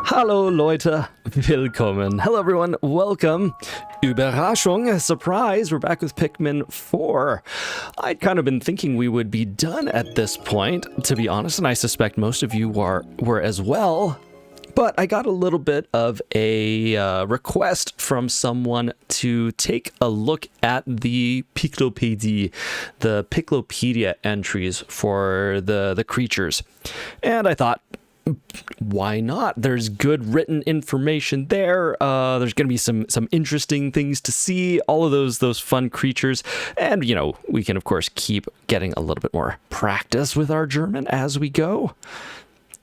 Hallo Leute, willkommen. Hello everyone, welcome. Überraschung, surprise, we're back with Pikmin 4. I'd kind of been thinking we would be done at this point, to be honest, and I suspect most of you were as well. But I got a little bit of a request from someone to take a look at the Piklopädie, the Piklopädia entries for the creatures. And I thought, why not? There's good written information there. There's going to be some interesting things to see, all of those fun creatures. And, you know, we can, of course, keep getting a little bit more practice with our German as we go.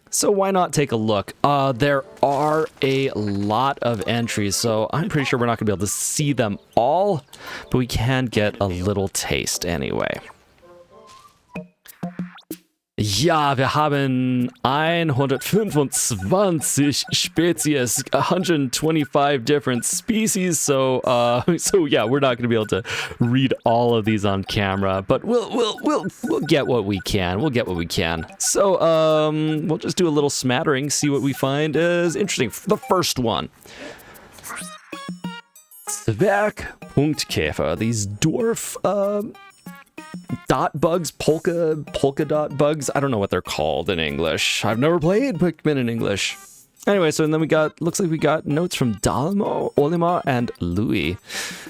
So why not take a look? There are a lot of entries, so I'm pretty sure we're not going to be able to see them all, but we can get a little taste anyway. Ja, wir haben 125 Spezies, 125 different species. So yeah, we're not going to be able to read all of these on camera, but we'll get what we can. We'll get what we can. So we'll just do a little smattering, see what we find is interesting. The first one. Zwergpunktkäfer, these dwarf dot bugs, polka dot bugs. I don't know what they're called in English. I've never played Pikmin in English. Anyway, so then looks like we got notes from Dalmo, Olimar, and Louis.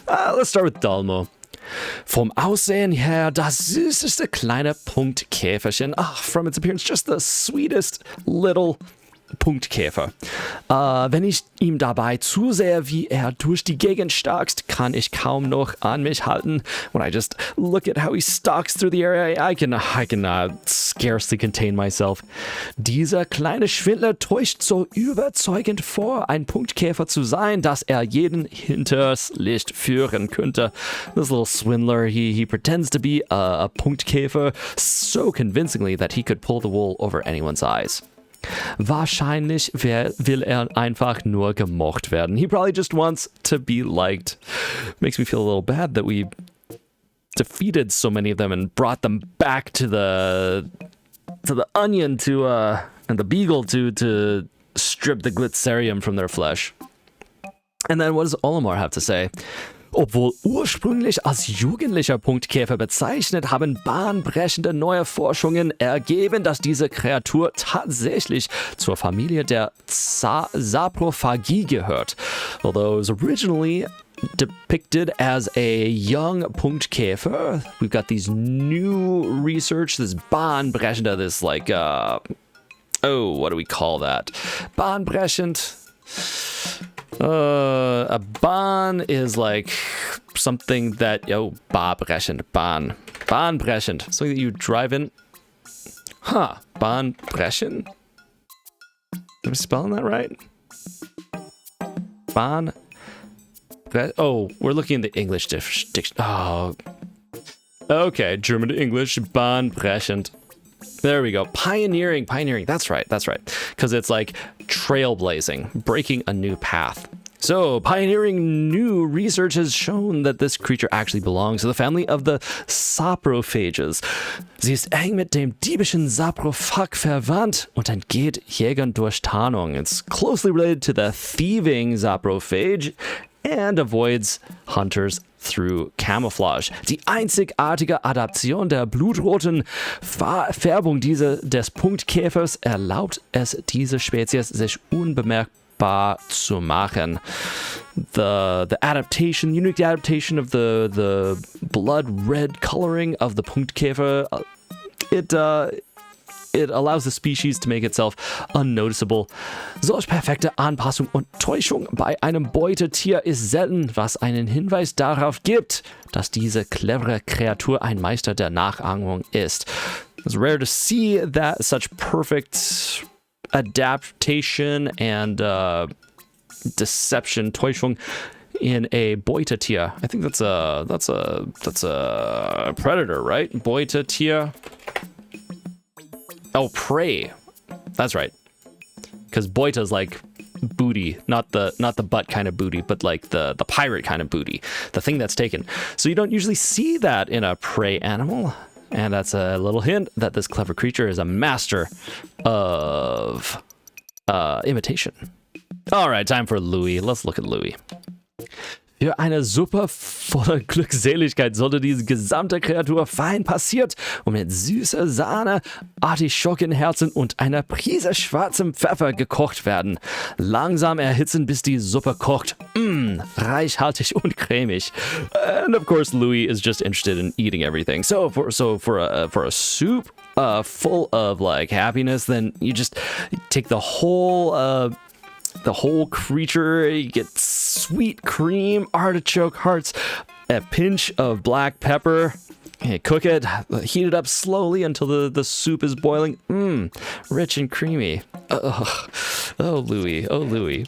Let's start with Dalmo. Vom Aussehen her, das süßeste kleine Punktkäferchen. From its appearance, just the sweetest little Punktkäfer. Wenn ich ihm dabei zusehe, wie durch die Gegend stalkt, kann ich kaum noch an mich halten. When I just look at how he stalks through the area, I can scarcely contain myself. Dieser kleine Schwindler täuscht so überzeugend vor, ein Punktkäfer zu sein, dass jeden hinters Licht führen könnte. This little swindler, he pretends to be a Punktkäfer so convincingly that he could pull the wool over anyone's eyes. Wahrscheinlich will einfach nur gemocht werden. He probably just wants to be liked. Makes me feel a little bad that we defeated so many of them and brought them back to the onion and the beagle to strip the glycerium from their flesh. And then what does Olimar have to say? Obwohl ursprünglich als jugendlicher Punktkäfer bezeichnet, haben bahnbrechende neue Forschungen ergeben, dass diese Kreatur tatsächlich zur Familie der Saprophagie gehört. Although it was originally depicted as a young Punktkäfer, we've got these new research, this bahnbrechende, this like, what do we call that? Bahnbrechend. A Bahn is like something that, bahnbrechend, bahnbrechend, something that you drive in. Bahnbrechend? Am I spelling that right? We're looking at the English dictionary. Okay, German to English, bahnbrechend. There we go. Pioneering. That's right. Because it's like trailblazing, breaking a new path. So, pioneering new research has shown that this creature actually belongs to the family of the Saprophages. Sie ist eng mit dem diebischen Saprophag verwandt und entgeht Jägern durch Tarnung. It's closely related to the thieving Saprophage and avoids hunters through camouflage. Die einzigartige Adaption der blutroten Färbung des Punktkäfers erlaubt es diese Spezies sich unbemerkbar zu machen. The unique adaptation of the blood red coloring of the Punktkäfer, it allows the species to make itself unnoticeable. Solch perfekte Anpassung und Täuschung bei einem Beutetier ist selten, was einen Hinweis darauf gibt, dass diese clevere Kreatur ein Meister der Nachahmung ist. It's rare to see that such perfect adaptation and deception, Täuschung, in a Beutetier. I think that's a predator, right? Beutetier. Oh, prey. That's right. Because Beute is like booty, not the butt kind of booty, but like the pirate kind of booty, the thing that's taken. So you don't usually see that in a prey animal. And that's a little hint that this clever creature is a master of imitation. All right, time for Louis. Let's look at Louis. Für eine Suppe voller Glückseligkeit sollte diese gesamte Kreatur fein passiert und mit süßer Sahne, Artischockenherzen und einer Prise schwarzem Pfeffer gekocht werden. Langsam erhitzen, bis die Suppe kocht. Reichhaltig und cremig. And of course, Louis is just interested in eating everything. So for a soup full of like happiness, then you just take the whole creature. You get sweet cream, artichoke hearts, a pinch of black pepper. You cook it, heat it up slowly until the soup is boiling. Rich and creamy. Oh, Louis. Oh, Louis.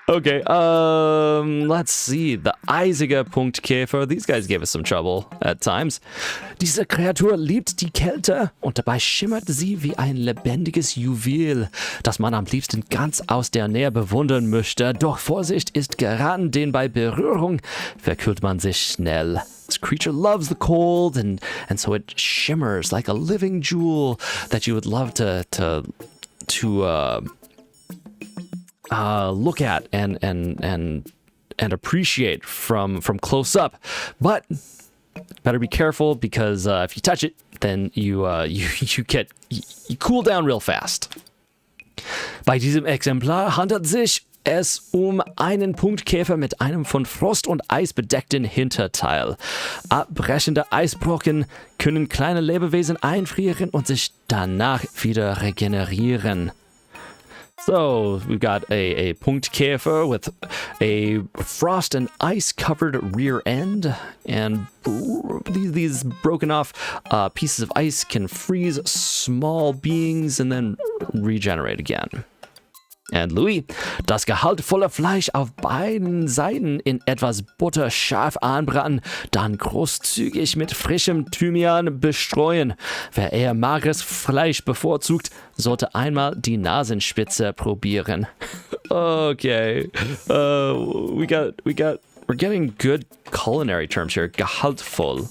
Okay, let's see. The eisige Punktkäfer. These guys gave us some trouble at times. Diese Kreatur liebt die Kälte und dabei schimmert sie wie ein lebendiges Juwel, das man am liebsten ganz aus der Nähe bewundern möchte. Doch Vorsicht ist geraten, denn bei Berührung verkühlt man sich schnell. This creature loves the cold, and so it shimmers like a living jewel that you would love to look at and appreciate from close up, but better be careful because if you touch it, then you cool down real fast. Bei diesem Exemplar handelt es einen Punktkäfer mit einem von Frost und Eis bedeckten Hinterteil. Abbrechende Eisbrocken können kleine Lebewesen einfrieren und sich danach wieder regenerieren. So, we've got a Punktkäfer with a frost and ice covered rear end, and these broken off pieces of ice can freeze small beings and then regenerate again. And Louis, das gehaltvolle Fleisch auf beiden Seiten in etwas Butter scharf anbraten, dann großzügig mit frischem Thymian bestreuen. Wer eher mageres Fleisch bevorzugt, sollte einmal die Nasenspitze probieren. Okay, we're getting good culinary terms here. Gehaltvoll.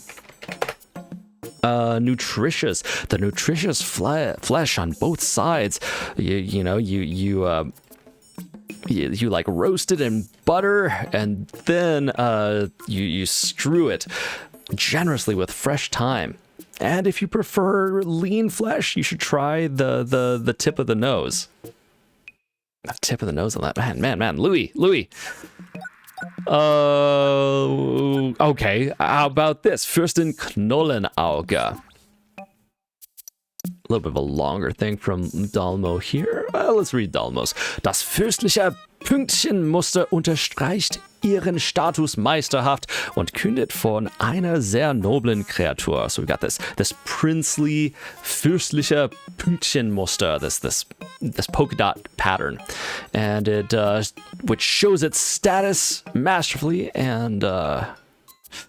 Nutritious. The nutritious flesh on both sides. You like roast it in butter, and then you strew it generously with fresh thyme. And if you prefer lean flesh, you should try the tip of the nose. The tip of the nose on that. Man, Louis. Okay, how about this? Fürstin Knollenauge. A little bit of a longer thing from Dalmo here. Let's read Dalmos. Das fürstliche Pünktchenmuster unterstreicht ihren Status meisterhaft und kündet von einer sehr noblen Kreatur. So we got this princely, fürstliche Pünktchenmuster, this polka dot pattern, and it which shows its status masterfully and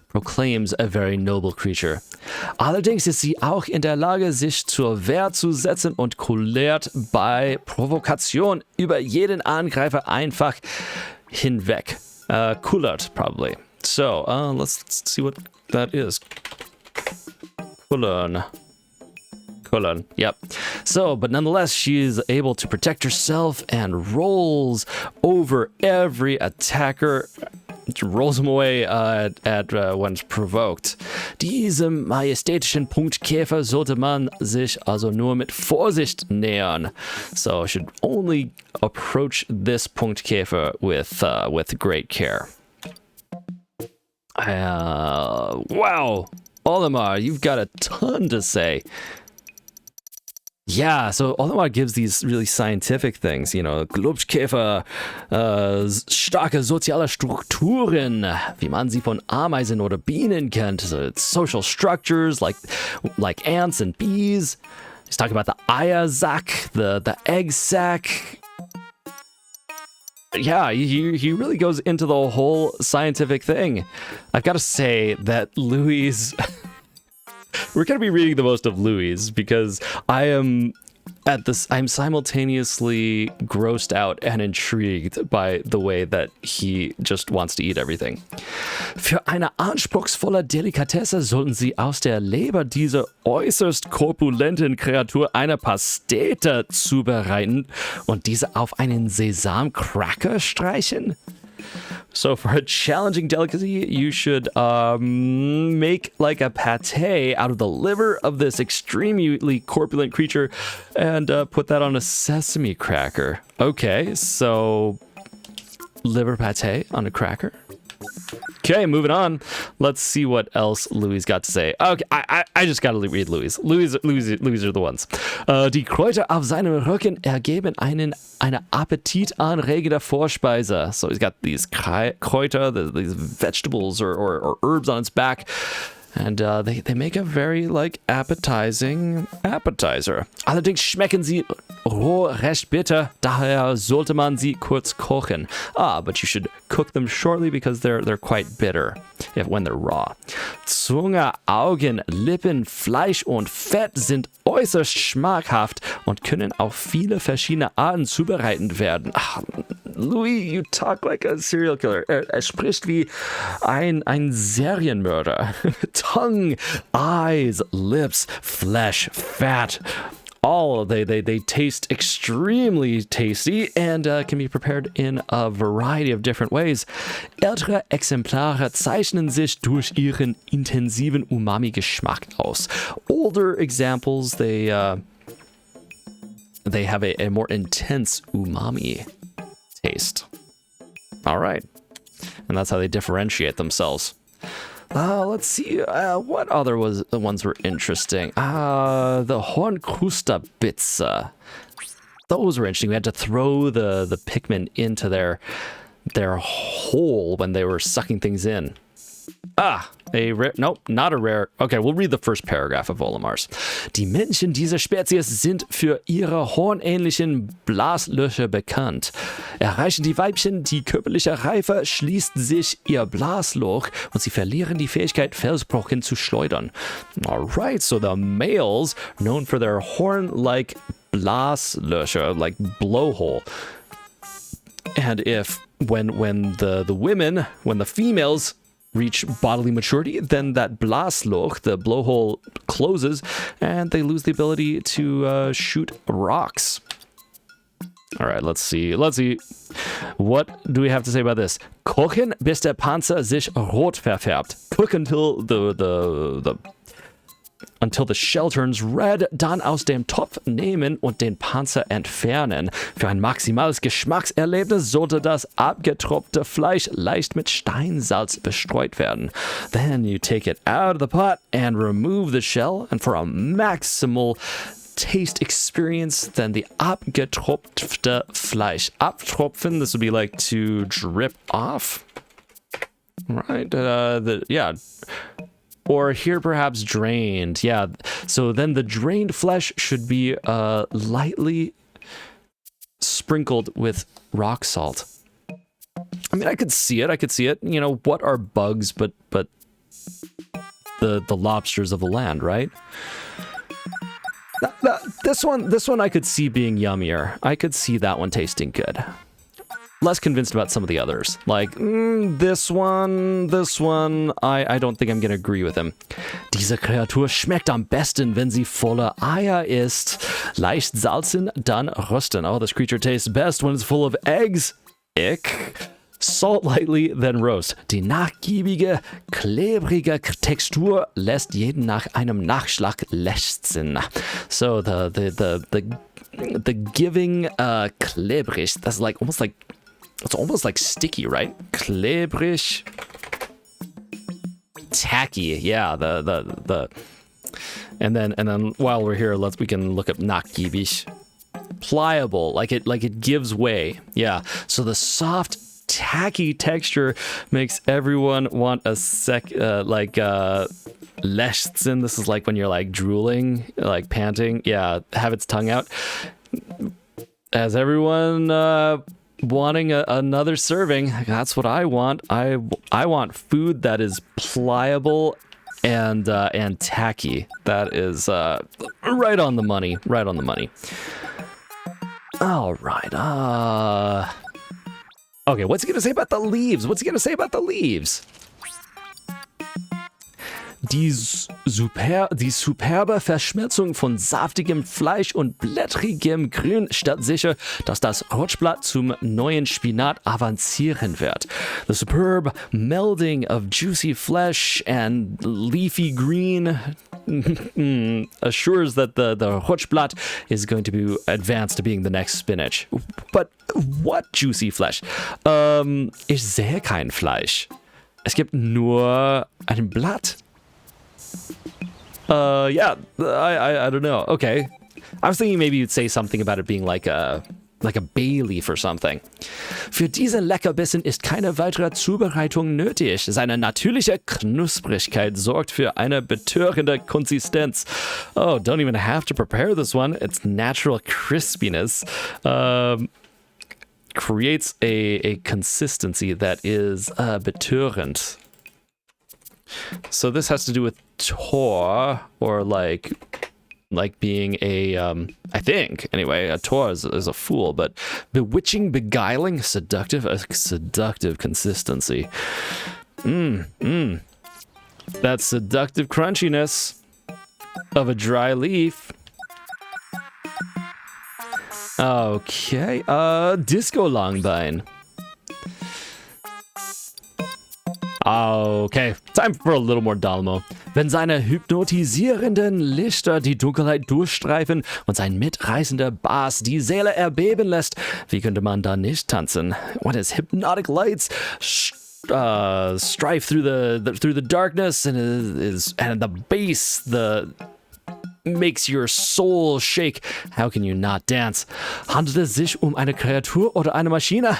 proclaims a very noble creature. Allerdings ist sie auch in der Lage, sich zur Wehr zu setzen und kullert bei Provokation über jeden Angreifer einfach hinweg. Kullert, probably. So, let's see what that is. Kullern. Yep. So, but nonetheless, she is able to protect herself and rolls over every attacker. Rolls them away when provoked. Diesem majestätischen Punktkäfer sollte man sich also nur mit Vorsicht nähern. So, should only approach this Punktkäfer with great care. Wow, Olimar, you've got a ton to say. Yeah, so Olimar gives these really scientific things, Glubschkäfer, starke soziale Strukturen, wie man sie von Ameisen oder Bienen kennt, so it's social structures like ants and bees. He's talking about the Eier sac, the egg sac. Yeah, he really goes into the whole scientific thing. I've got to say that Louis... We're going to be reading the most of Louis because I am at this, I'm simultaneously grossed out and intrigued by the way that he just wants to eat everything. Für eine anspruchsvolle Delikatesse sollten Sie aus der Leber dieser äußerst korpulenten Kreatur eine Pastete zubereiten und diese auf einen Sesamcracker streichen. So for a challenging delicacy, you should make like a pate out of the liver of this extremely corpulent creature and put that on a sesame cracker. Okay, so liver pate on a cracker. Okay, moving on. Let's see what else Louis got to say. Okay, I just gotta read Louis. Louis are the ones. Die Kräuter auf seinem Rücken ergeben eine appetitanregende Vorspeise. So he's got these Kräuter, these vegetables or herbs on its back. And they make a very, like, appetizing appetizer. Allerdings schmecken sie roh recht bitter, daher sollte man sie kurz kochen. But you should cook them shortly because they're quite bitter when they're raw. Zunge, Augen, Lippen, Fleisch und Fett sind äußerst schmackhaft und können auf viele verschiedene Arten zubereitet werden. Louis, you talk like a serial killer. Er spricht wie ein Serienmörder. Tongue, eyes, lips, flesh, fat. All they taste extremely tasty and can be prepared in a variety of different ways. Ältere Exemplare zeichnen sich durch ihren intensiven Umami-Geschmack aus. Older examples, they have a more intense umami taste. All right, and that's how they differentiate themselves. Let's see, what other ones were interesting? The Hornkrusterbitze. Those were interesting. We had to throw the Pikmin into their hole when they were sucking things in. Nope, not a rare. Okay, we'll read the first paragraph of Olimar's. Die Männchen dieser Spezies sind für ihre hornähnlichen Blaslöcher bekannt. Erreichen die Weibchen die körperliche Reife, schließt sich ihr Blasloch und sie verlieren die Fähigkeit, Felsbrocken zu schleudern. Alright, so the males, known for their horn-like Blaslöcher, like blowhole. And when the females reach bodily maturity, then that Blasloch, the blowhole, closes and they lose the ability to shoot rocks. All right, let's see. What do we have to say about this? Kochen, bis der Panzer sich rot verfärbt. Cook until the shell turns red, dann aus dem Topf nehmen und den Panzer entfernen. Für ein maximales Geschmackserlebnis sollte das abgetropfte Fleisch leicht mit Steinsalz bestreut werden. Then you take it out of the pot and remove the shell, and for a maximal taste experience, then the abgetropfte Fleisch. Abtropfen, this would be like to drip off. Right? Or here perhaps drained. Yeah, so then the drained flesh should be lightly sprinkled with rock salt. I mean, I could see it. You know, what are bugs but the lobsters of the land, right? This one I could see being yummier. I could see that one tasting good. Less convinced about some of the others. Like, this one, I don't think I'm gonna agree with him. Diese Kreatur schmeckt am besten, wenn sie voller Eier ist. Leicht salzen, dann rösten. Oh, this creature tastes best when it's full of eggs. Ick. Salt lightly, then roast. Die nachgiebige, klebrige Textur lässt jeden nach einem Nachschlag lechzen. So the giving klebrig, that's like it's almost like sticky, right? Klebrig. Tacky, yeah, the and then while we're here, we can look up nachgiebig. Pliable, like it gives way. Yeah. So the soft, tacky texture makes everyone want a lechzen. This is like when you're like drooling, like panting. Yeah, have its tongue out. As everyone wanting another serving. That's what I want. I want food that is pliable and tacky. That is Right on the money. Right on the money. All right. Okay, what's he going to say about the leaves? What's he going to say about the leaves? Die superbe Verschmelzung von saftigem Fleisch und blättrigem Grün stellt sicher, dass das Rutschblatt zum neuen Spinat avancieren wird. The superb melding of juicy flesh and leafy green assures that the Rutschblatt is going to be advanced to being the next spinach. But what juicy flesh? Ich sehe kein Fleisch. Es gibt nur ein Blatt. Yeah, I don't know. Okay. I was thinking maybe you'd say something about it being like a bay leaf or something. Für diesen Leckerbissen ist keine weitere Zubereitung nötig. Seine natürliche Knusprigkeit sorgt für eine betörende Konsistenz. Oh, don't even have to prepare this one. Its natural crispiness creates a consistency that is betörend. So this has to do with Tor, or like being a, I think, anyway, a Tor is a fool, but bewitching, beguiling, seductive, a seductive consistency. That seductive crunchiness of a dry leaf. Okay, Disco Longbein. Okay, time for a little more Dalmo. Wenn seine hypnotisierenden Lichter die Dunkelheit durchstreifen und sein mitreißender Bass die Seele erbeben lässt, wie könnte man da nicht tanzen? When his hypnotic lights strive through the darkness and the bass makes your soul shake. How can you not dance? Handelt es sich eine Kreatur oder eine Maschine?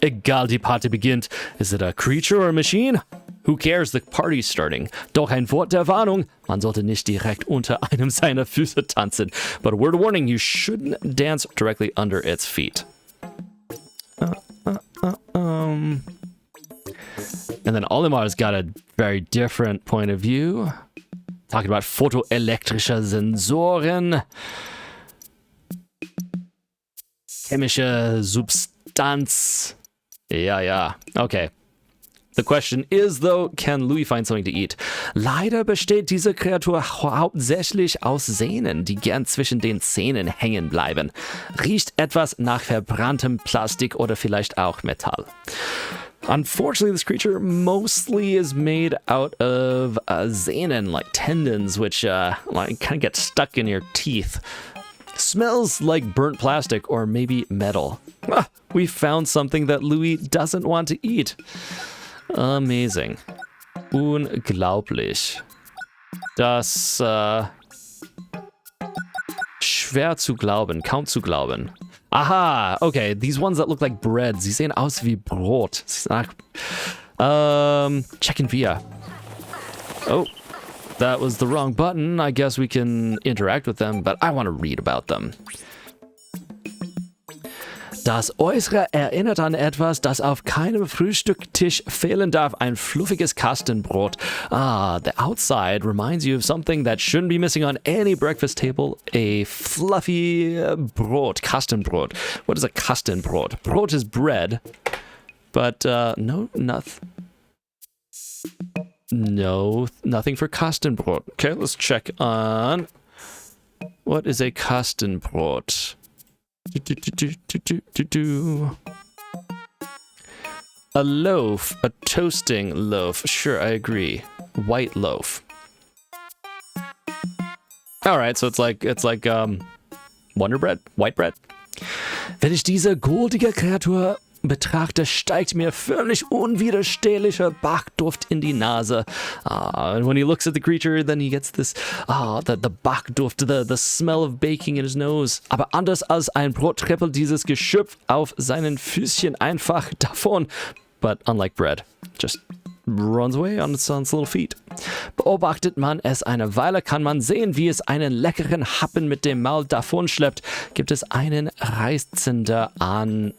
Egal, die Party beginnt. Is it a creature or a machine? Who cares, the party's starting. Doch ein Wort der Warnung, man sollte nicht direkt unter einem seiner Füße tanzen. But a word of warning, you shouldn't dance directly under its feet. And then Olimar's got a very different point of view. Talking about photoelektrische Sensoren. Chemische Substanz. Yeah. Okay. The question is, though, can Louis find something to eat? Leider besteht diese Kreatur hauptsächlich aus Sehnen, die gern zwischen den Zähnen hängen bleiben. Riecht etwas nach verbranntem Plastik oder vielleicht auch Metall. Unfortunately, this creature mostly is made out of Xenon, like tendons, which kind of get stuck in your teeth. Smells like burnt plastic or maybe metal. We found something that Louis doesn't want to eat. Amazing. Unglaublich. Das schwer zu glauben, kaum zu glauben. Aha, okay, these ones that look like breads, sie sehen aus wie Brot. Check-in via. Oh, that was the wrong button. I guess we can interact with them, but I want to read about them. Das Äußere erinnert an etwas, das auf keinem Frühstücktisch fehlen darf. Ein fluffiges Kastenbrot. The outside reminds you of something that shouldn't be missing on any breakfast table. A fluffy Brot. Kastenbrot. What is a Kastenbrot? Brot is bread. But, no, nothing for Kastenbrot. Okay, let's check on... What is a Kastenbrot? A loaf, a toasting loaf. Sure, I agree. White loaf. All right, so it's like Wonder Bread, white bread. Wenn ich diese goldige Kreatur betrachte, steigt mir förmlich unwiderstehlicher Backduft in die Nase. And when he looks at the creature, then he gets this, the Backduft, the smell of baking in his nose. Aber anders als ein Brot trippelt dieses Geschöpf auf seinen Füßchen einfach davon. But unlike bread, just runs away on its little feet. Beobachtet man es eine Weile, kann man sehen, wie es einen leckeren Happen mit dem Maul davonschleppt. Gibt es einen reizenderen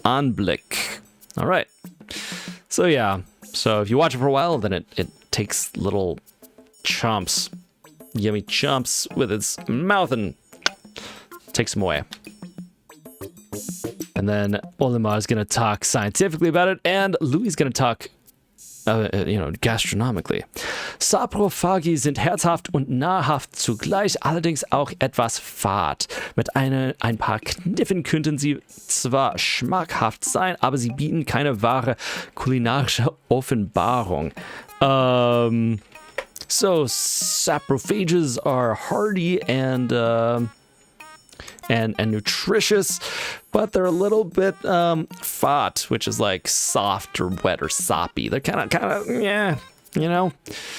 Anblick. Alright. So yeah. So if you watch it for a while, then it takes little chomps yummy chomps with its mouth and takes them away. And then Olimar is going to talk scientifically about it, and Louis is going to talk, gastronomically. Saprophagie sind herzhaft und nahrhaft zugleich, allerdings auch etwas fad. Mit ein paar Kniffen könnten sie zwar schmackhaft sein, aber sie bieten keine wahre kulinarische Offenbarung. So saprophages are hardy and nutritious, but they're a little bit fat, which is like soft or wet or soppy. They're kind of yeah,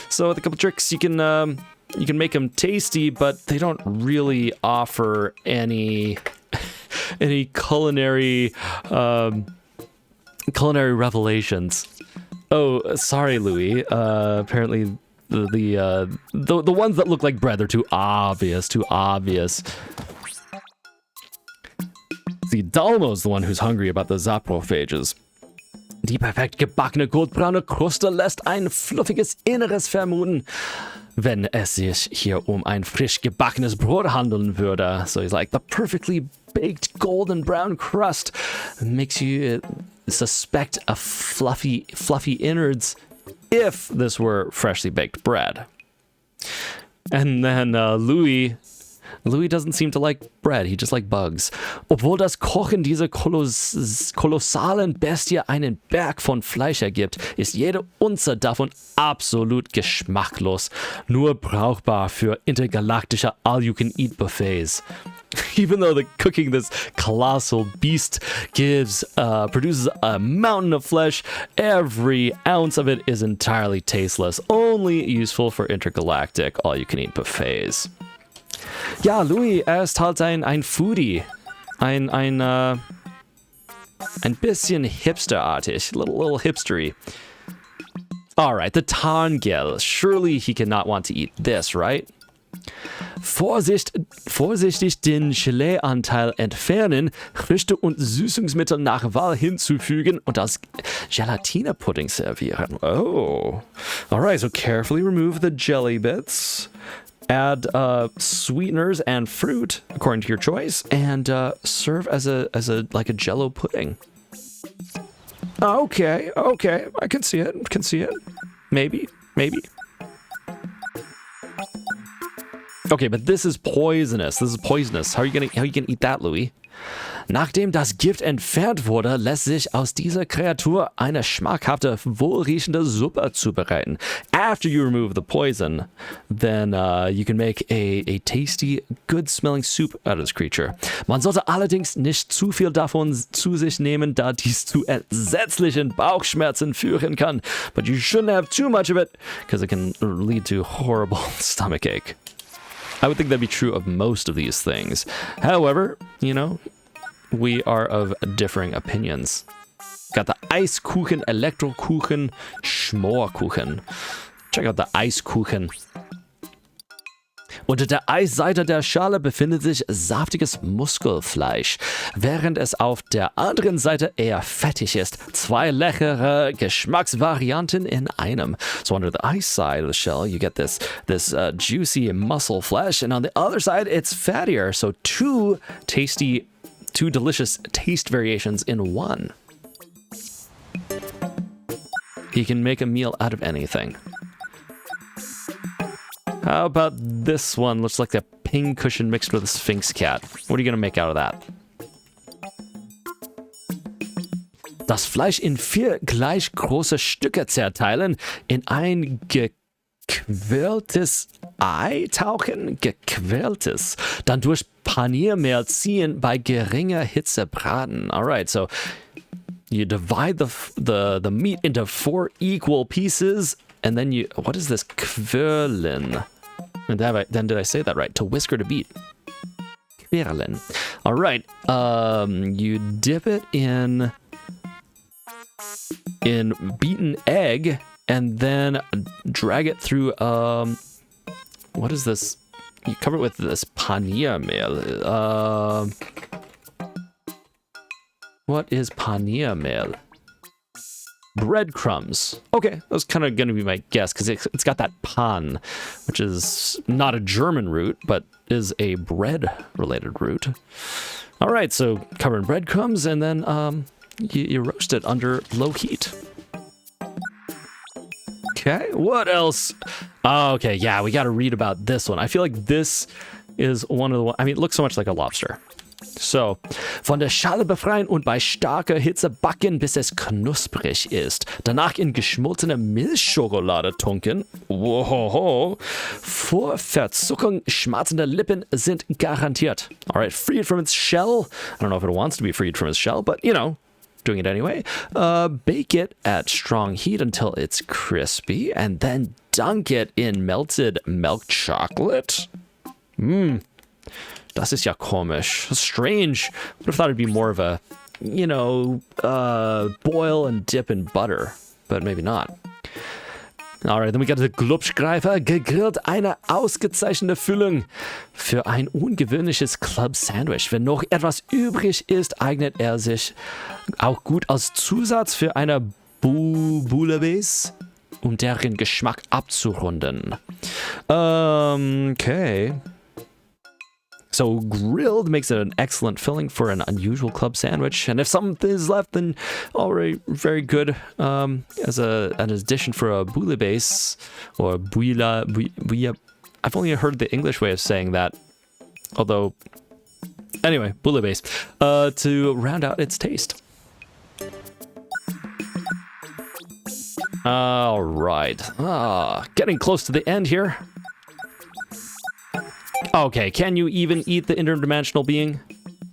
So with a couple tricks, you can make them tasty, but they don't really offer any culinary revelations. Oh, sorry, Louis. Apparently the ones that look like bread, they're too obvious. See, Dalmo's the one who's hungry about the Saprophages. Die perfekt gebackene goldbraune Kruste lässt ein fluffiges Inneres vermuten, wenn es sich hier ein frisch gebackenes Brot handeln würde. So he's like, the perfectly baked golden brown crust makes you suspect a fluffy innards if this were freshly baked bread. And then Louis doesn't seem to like bread, he just likes bugs. Obwohl das Kochen dieser kolossalen Bestie einen Berg von Fleisch ergibt, ist jede Unze davon absolut geschmacklos, nur brauchbar für intergalaktische All-You-Can-Eat-Buffets. Even though the cooking this colossal beast produces a mountain of flesh, every ounce of it is entirely tasteless, only useful for intergalactic all-you-can-eat buffets. Ja, Louis, ist halt ein Foodie. Ein bisschen hipsterartig. Little hipstery. Alright, the Tangel. Surely he cannot want to eat this, right? Vorsichtig den Gelee-Anteil entfernen, Früchte und Süßungsmittel nach Wahl hinzufügen und als Gelatine-Pudding servieren. Oh. Alright, so carefully remove the jelly bits. Add sweeteners and fruit according to your choice, and serve as a Jello pudding. Okay, I can see it. Maybe. Okay, but this is poisonous. How are you gonna eat that, Louis? Nachdem das Gift entfernt wurde, lässt sich aus dieser Kreatur eine schmackhafte, wohlriechende Suppe zubereiten. After you remove the poison, then you can make a tasty, good-smelling soup out of this creature. Man sollte allerdings nicht zu viel davon zu sich nehmen, da dies zu entsetzlichen Bauchschmerzen führen kann. But you shouldn't have too much of it, because it can lead to horrible stomachache. I would think that'd be true of most of these things. However, we are of differing opinions. Got the Eiskuchen, Elektrokuchen, Schmorkuchen. Check out the Eiskuchen. Unter der Eisseite der Schale befindet sich saftiges Muskelfleisch, während es auf der anderen Seite eher fettig ist. Zwei leckere Geschmacksvarianten in einem. So under the ice side of the shell, you get this juicy muscle flesh, and on the other side, it's fattier. So two delicious taste variations in one. He can make a meal out of anything. How about this one? Looks like a pincushion mixed with a sphinx cat. What are you gonna make out of that? Das Fleisch in 4 gleich große Stücke zerteilen, in ein gequältes Ei tauchen, gequältes, dann durch Paniermehl ziehen, bei geringer Hitze braten. All right, so you divide the meat into 4 equal pieces, and then what is this? Quirlen. And then did I say that right? To whisk or to beat? Quirlen. All right, you dip it in beaten egg, and then drag it through, what is this? You cover it with this paniermehl. What is paniermehl? Breadcrumbs. Okay, that was kind of going to be my guess because it's got that pan, which is not a German root, but is a bread-related root. All right, so cover in breadcrumbs, and then you roast it under low heat. Okay, what else? Oh, okay, yeah, we got to read about this one. I feel like this is one of the... I mean, it looks so much like a lobster. So, von der Schale befreien und bei starker Hitze backen, bis es knusprig ist. Danach in geschmolzene Milchschokolade tunken. Wow. Vor Verzuckung schmatzende Lippen sind garantiert. All right, freed from its shell. I don't know if it wants to be freed from its shell, but, you know, doing it anyway. Bake it at strong heat until it's crispy, and then dunk it in melted milk chocolate. Das ist ja komisch. Strange. Would have thought it'd be more of a, you know, boil and dip in butter, but maybe not. Alright, then we got the Glubschgreifer, gegrillt, eine ausgezeichnete Füllung für ein ungewöhnliches Club Sandwich. Wenn noch etwas übrig ist, eignet er sich auch gut als Zusatz für eine Bouillabaisse, um deren Geschmack abzurunden. Okay. So grilled makes it an excellent filling for an unusual club sandwich, and if something is left, then already very good as an addition for a bouillabaisse or bouilla. I've only heard the English way of saying that, although anyway, bouillabaisse to round out its taste. All right, getting close to the end here. Okay, can you even eat the interdimensional being?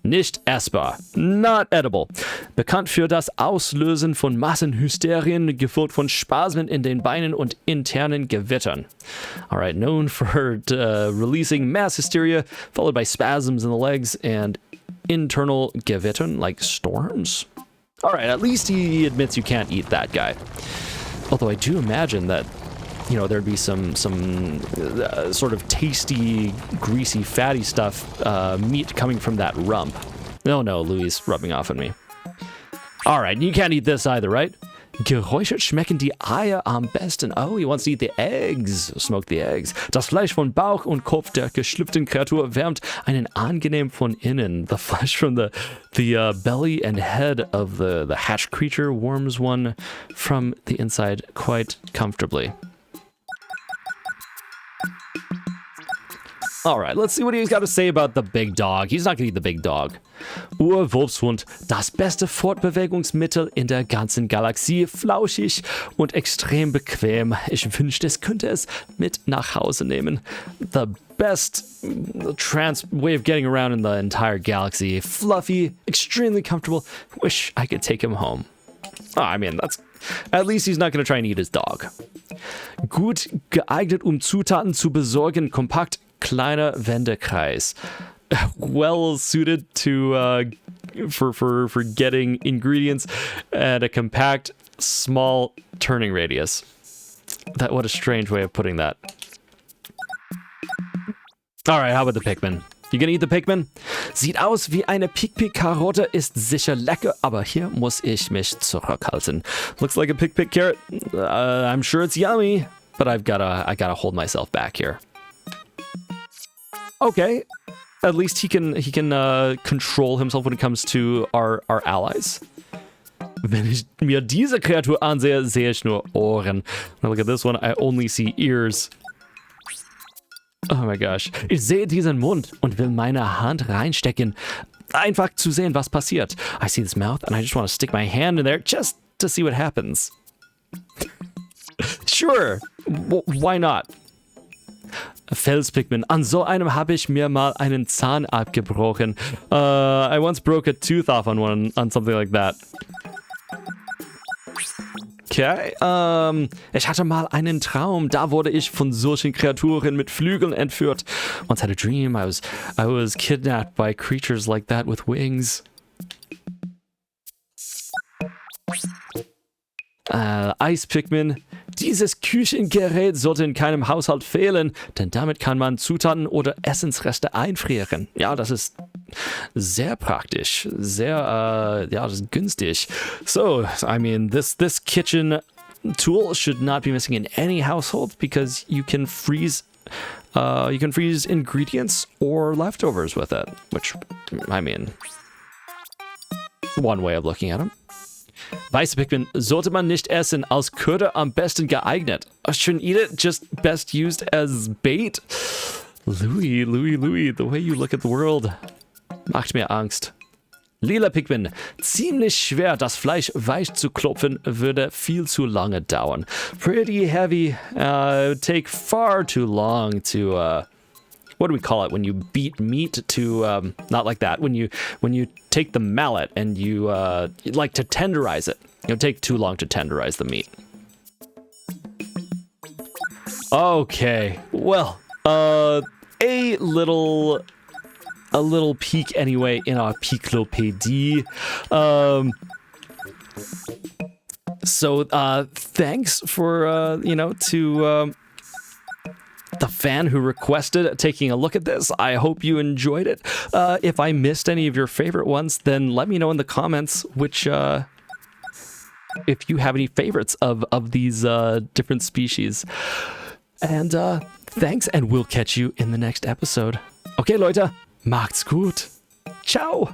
Nicht essbar. Not edible. Bekannt für das Auslösen von Massenhysterien, gefolgt von Spasmen in den Beinen und internen Gewittern. Alright, known for releasing mass hysteria, followed by spasms in the legs and internal Gewittern, like storms. Alright, at least he admits you can't eat that guy. Although I do imagine that, you know, there'd be some sort of tasty, greasy, fatty stuff, meat coming from that rump. Oh no, Louis rubbing off on me. All right, you can't eat this either, right? Geräuchert schmecken die Eier am besten. Oh, he wants to eat the eggs. Smoke the eggs. Das Fleisch von Bauch und Kopf der geschlüpften Kreatur wärmt einen angenehm von innen. The flesh from the belly and head of the hatched creature warms one from the inside quite comfortably. Alright, let's see what he's got to say about the big dog. He's not going to eat the big dog. Urwolfshund, das beste Fortbewegungsmittel in der ganzen Galaxie. Flauschig und extrem bequem. Ich wünschte, es könnte es mit nach Hause nehmen. The best way of getting around in the entire galaxy. Fluffy, extremely comfortable. Wish I could take him home. Oh, I mean, that's... At least he's not going to try and eat his dog. Gut geeignet, Zutaten zu besorgen. Kompakt, kleiner Wendekreis. Well suited to for getting ingredients at a compact, small turning radius. What a strange way of putting that. All right, how about the Pikmin? You gonna eat the Pikmin? Sieht aus wie eine Pikmin-Karotte, ist sicher lecker, aber hier muss ich mich zurückhalten. Looks like a Pikmin carrot. I'm sure it's yummy, but I gotta hold myself back here. Okay, at least he can control himself when it comes to our allies. Wenn ich mir diese Kreatur ansehe, sehe ich nur Ohren. Now look at this one, I only see ears. Oh my gosh. Ich sehe diesen Mund und will meine Hand reinstecken. Einfach zu sehen, was passiert. I see this mouth and I just want to stick my hand in there just to see what happens. Sure, why not? Fels-Pikmin. An so einem habe ich mir mal einen Zahn abgebrochen. I once broke a tooth off on something like that. Okay, ich hatte mal einen Traum, da wurde ich von solchen Kreaturen mit Flügeln entführt. Once had a dream, I was kidnapped by creatures like that with wings. Ice Pikmin, Dieses Küchengerät sollte in keinem Haushalt fehlen, denn damit kann man Zutaten oder Essensreste einfrieren. Ja, das ist sehr praktisch, sehr, ja, das ist günstig. So, I mean, this kitchen tool should not be missing in any household because you can freeze ingredients or leftovers with it, which, I mean, one way of looking at them. Weiße Pikmin sollte man nicht essen, als Köder am besten geeignet. Shouldn't eat it, just best used as bait? Louis, the way you look at the world macht mir Angst. Lila Pikmin, ziemlich schwer, das Fleisch weich zu klopfen, würde viel zu lange dauern. Pretty heavy, take far too long to, what do we call it when you beat meat to, not like that, when you take the mallet and you like to tenderize it. It'll take too long to tenderize the meat. Okay, well, a little peek anyway in our Piklopädie. So thanks for to the fan who requested taking a look at this. I hope you enjoyed it. If I missed any of your favorite ones, then let me know in the comments which if you have any favorites of these different species. And thanks, and we'll catch you in the next episode. Okay, Leute, macht's gut. Ciao.